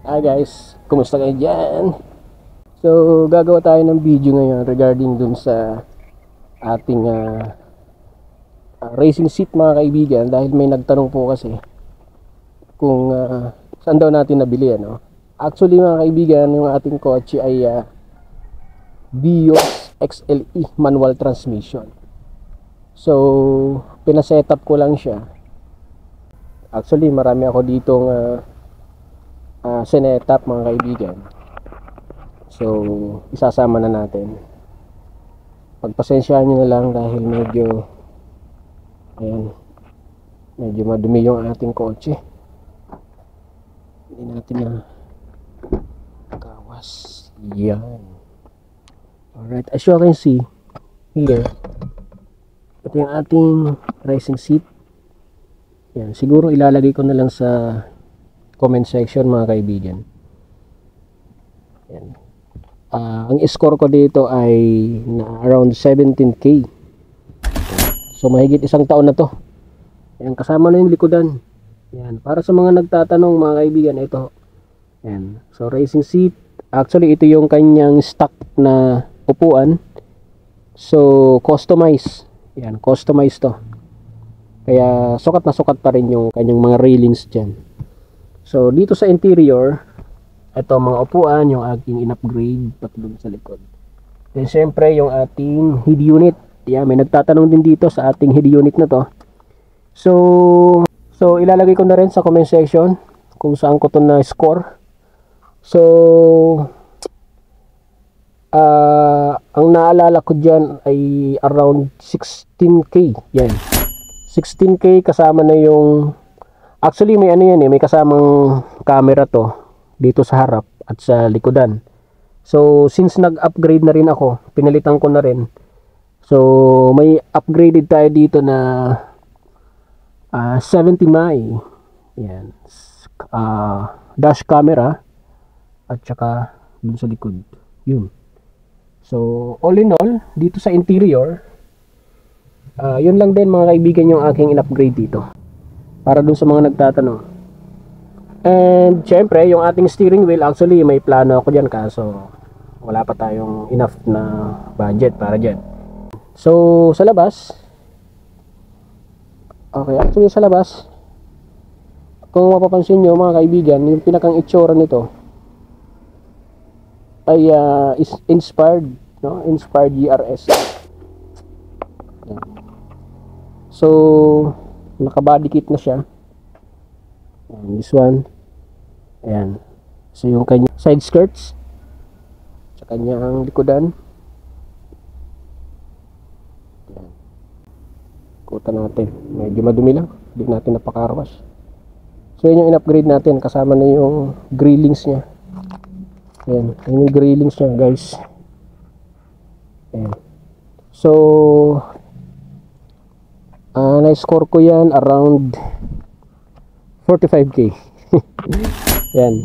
Hi guys, kumusta kayo dyan? So, gagawa tayo ng video ngayon regarding dun sa ating racing seat mga kaibigan. Dahil may nagtanong po kasi kung saan daw natin nabili, ano? Actually mga kaibigan, yung ating kotse ay Vios XLE manual transmission. So, pinasetup ko lang siya. Actually, marami ako ditong sinetup mga kaibigan. So, isasama na natin. Pagpasensyahan nyo na lang dahil medyo madumi yung ating kotse. Hindi natin na kawas. Yan. Alright, as you can see here, ito yung ating racing seat. Yan, siguro ilalagay ko na lang sa comment section mga kaibigan. Yan. Ang score ko dito ay na around 17k. So mahigit isang taon na to. Yan, kasama na yung likodan. Yan, para sa mga nagtatanong mga kaibigan, ito. Yan. So racing seat, actually ito yung kanyang stock na upuan. So customize. Yan, customize to. Kaya sukat na sukat pa rin yung kanyang mga railings diyan. So dito sa interior, ito mga upuan yung aking in-upgrade patulong sa likod. Then syempre yung ating head unit. Yan, may nagtatanong din dito sa ating head unit na to. So ilalagay ko na rin sa comment section kung saan ko to na score. So ang naalala ko dyan ay around 16k. Yan, 16k kasama na yung, actually may ano yan may kasamang camera to dito sa harap at sa likodan. So since nag-upgrade na rin ako, pinalitan ko na rin. So may upgraded tayo dito na 70 mai. Yan. Dash camera at saka dun sa likod. Yun. So all in all, dito sa interior, yun lang din mga kaibigan yung aking in-upgrade dito. Para dun sa mga nagtatanong. And syempre, yung ating steering wheel, actually may plano ako dyan kaso wala pa tayong enough na budget para dyan. So sa labas, okay, actually sa labas, kung mapapansin nyo mga kaibigan, yung pinakang itsura nito ay is inspired, no? Inspired GRS. So naka-body kit na siya. This one. Ayan. So yung kanyang side skirts sa kanyang likodan. Ayan. Kuta natin. Medyo madumi lang. Hindi natin napakarwas. So yun yung in-upgrade natin. Kasama na yung grillings niya. Ayan. Yun yung grillings niya guys. Ayan. So na-score ko yan around 45k. Yan.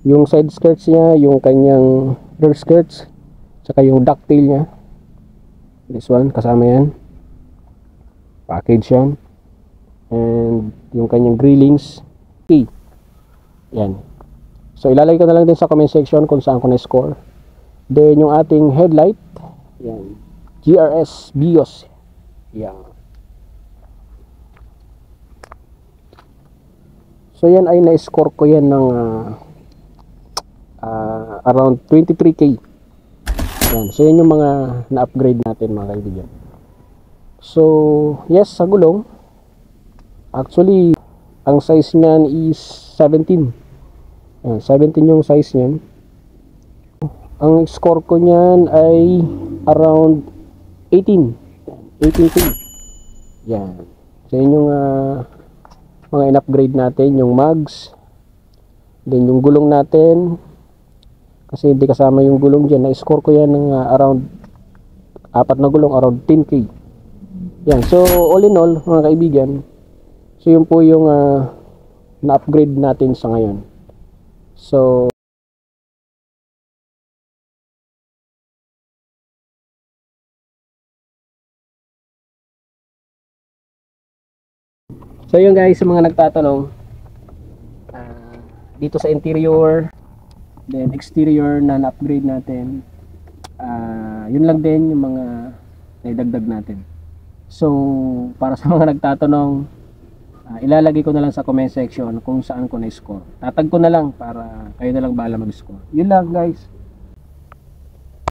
Yung side skirts niya, yung kanyang rear skirts, saka yung ducktail niya. This one, kasama yan. Package yan. And yung kanyang grillings. Okay. Yan. So ilalagay ko na lang din sa comment section kung saan ko na-score. Then yung ating headlight. Yan. GRS Vios. Yan. So yan ay na-score ko yan ng around 23k. Yan. So yan yung mga na-upgrade natin mga kaibigan. So yes, sa gulong, actually ang size niyan is 17. Yan, 17 yung size niyan. Ang score ko niyan ay around 18k. Yan. So yan yung mga in-upgrade natin, yung mags, then yung gulong natin, kasi hindi kasama yung gulong dyan, na-score ko yan ng around 4 na gulong, around 10k. Yan, so all in all mga kaibigan, so yun po yung na-upgrade natin sa ngayon. So yun guys, sa mga nagtatanong, dito sa interior, then exterior na na-upgrade natin. Yun lang din yung mga naidagdag natin. So, para sa mga nagtatanong, ilalagay ko na lang sa comment section kung saan ko na-score. Tatag ko na lang para kayo na lang bahala mag-score. Yun lang guys.